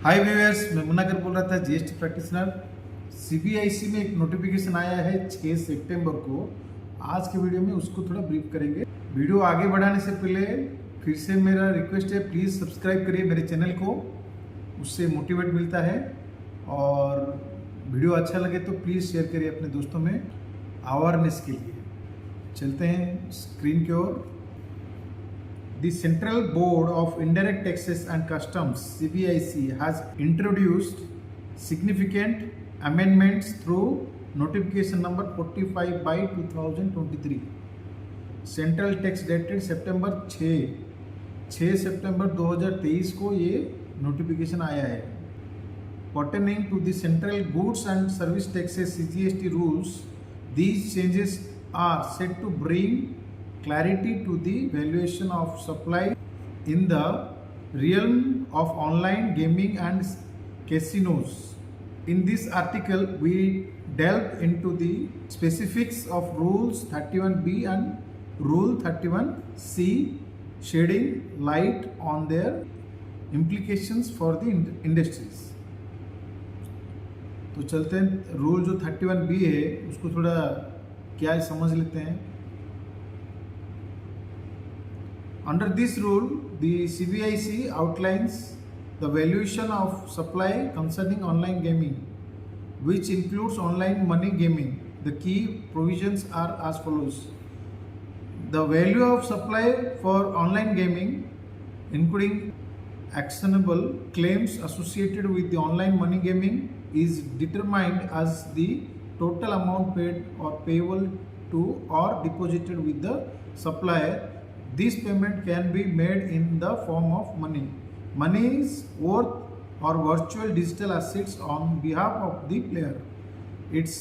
हाय viewers, मैं मुन्नाकर बोल रहा था जीएसटी प्रैक्टिशनर। सीबीआईसी में एक नोटिफिकेशन आया है 6 सितंबर को। आज के वीडियो में उसको थोड़ा ब्रीफ करेंगे। वीडियो आगे बढ़ाने से पहले फिर से मेरा रिक्वेस्ट है, प्लीज़ सब्सक्राइब करिए मेरे चैनल को, उससे मोटिवेट मिलता है। और वीडियो अच्छा लगे तो प्लीज़ शेयर करिए अपने दोस्तों में अवेयरनेस के लिए। चलते हैं स्क्रीन की ओर। The Central Board of Indirect Taxes and Customs (CBIC) has introduced significant amendments through notification number 45 by 2023. Central tax dated सितंबर 6 सितंबर 2023 को ये नोटिफिकेशन आया है। Pertaining to the Central Goods and Service Taxes (CGST) rules, these changes are set to bring clarity to the valuation of supply in the realm of online gaming and casinos. In this article, we delve into the specifics of Rules 31B and Rule 31C, shedding light on their implications for the industries. तो चलते हैं, rule जो 31B है उसको थोड़ा क्या समझ लेते हैं। Under this rule, the CBIC outlines the valuation of supply concerning online gaming, which includes online money gaming. The key provisions are as follows. The value of supply for online gaming, including actionable claims associated with the online money gaming, is determined as the total amount paid or payable to or deposited with the supplier. This payment can be made in the form of money, money's worth, or virtual digital assets on behalf of the player. It's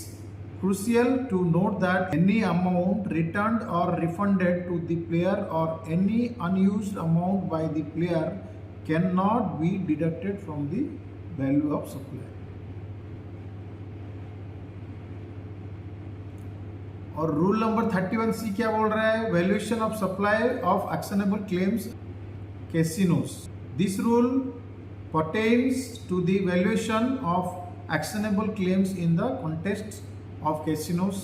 crucial to note that any amount returned or refunded to the player or any unused amount by the player cannot be deducted from the value of supply. और rule number 31C क्या बोल रहा है? Valuation of supply of actionable claims casinos. This rule pertains to the valuation of actionable claims in the context of casinos.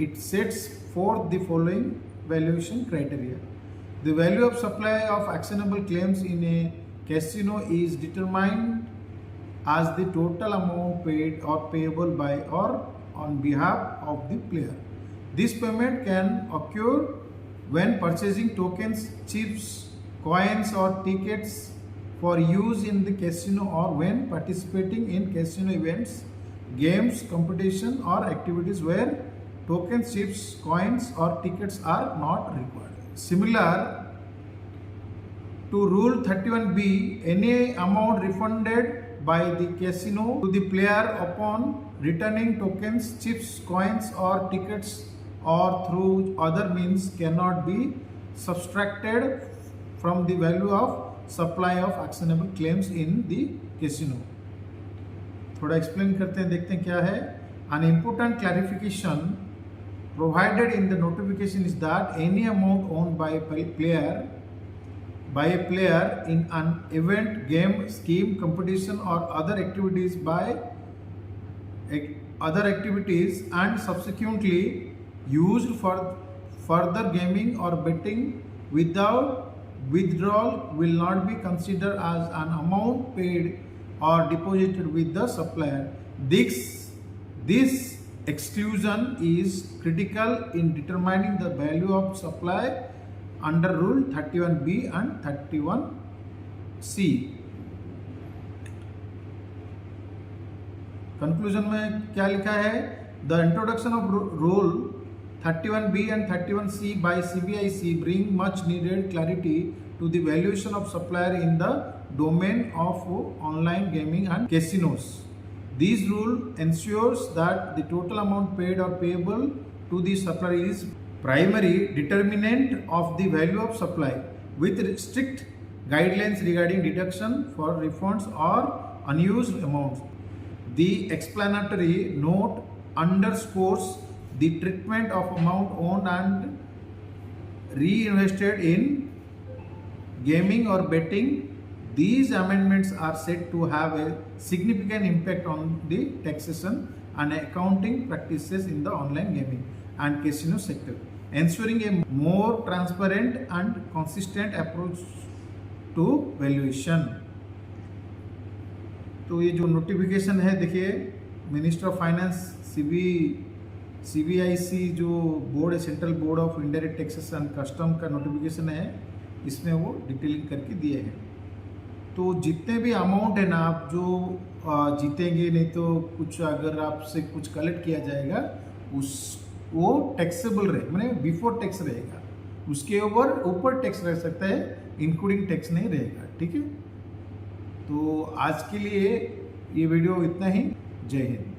It sets forth the following valuation criteria. The value of supply of actionable claims in a casino is determined as the total amount paid or payable by or on behalf of the player. This payment can occur when purchasing tokens, chips, coins, or tickets for use in the casino, or when participating in casino events, games, competition, or activities where tokens, chips, coins, or tickets are not required. Similar to Rule 31B, any amount refunded by the casino to the player upon returning tokens, chips, coins, or tickets or through other means cannot be subtracted from the value of supply of actionable claims in the casino. थोड़ा explain करते हैं, देखते हैं क्या है। An important clarification provided in the notification is that any amount owned by a player in an event, game, scheme, competition, or other activities and subsequently used for further gaming or betting without withdrawal will not be considered as an amount paid or deposited with the supplier. This exclusion is critical in determining the value of supply under Rule 31B and 31C. Conclusion में क्या लिखा है? The introduction of Rule 31B and 31C by CBIC bring much needed clarity to the valuation of supplier in the domain of online gaming and casinos. This rule ensures that the total amount paid or payable to the supplier is primary determinant of the value of supply, with strict guidelines regarding deduction for refunds or unused amounts. The explanatory note underscores the treatment of amount owned and reinvested in gaming or betting these amendments are said to have a significant impact on the taxation and accounting practices in the online gaming and casino sector, ensuring a more transparent and consistent approach to valuation. तो ये जो notification है, देखिए minister of finance CBIC जो board है, central board of indirect taxes and custom का notification है, इसमें वो डिटेलिंग करके दिए हैं। तो जितने भी अमाउंट है ना, आप जो जीतेंगे, नहीं तो कुछ अगर आपसे कुछ कलेक्ट किया जाएगा, वो टैक्सेबल रहे, मैंने बिफोर टैक्स रहेगा, उसके ऊपर टैक्स रह सकता है, इंक्लूडिंग टैक्स नहीं रहेगा। ठीक है, तो आज के लिए ये वीडियो इतना ही। जय हिंद।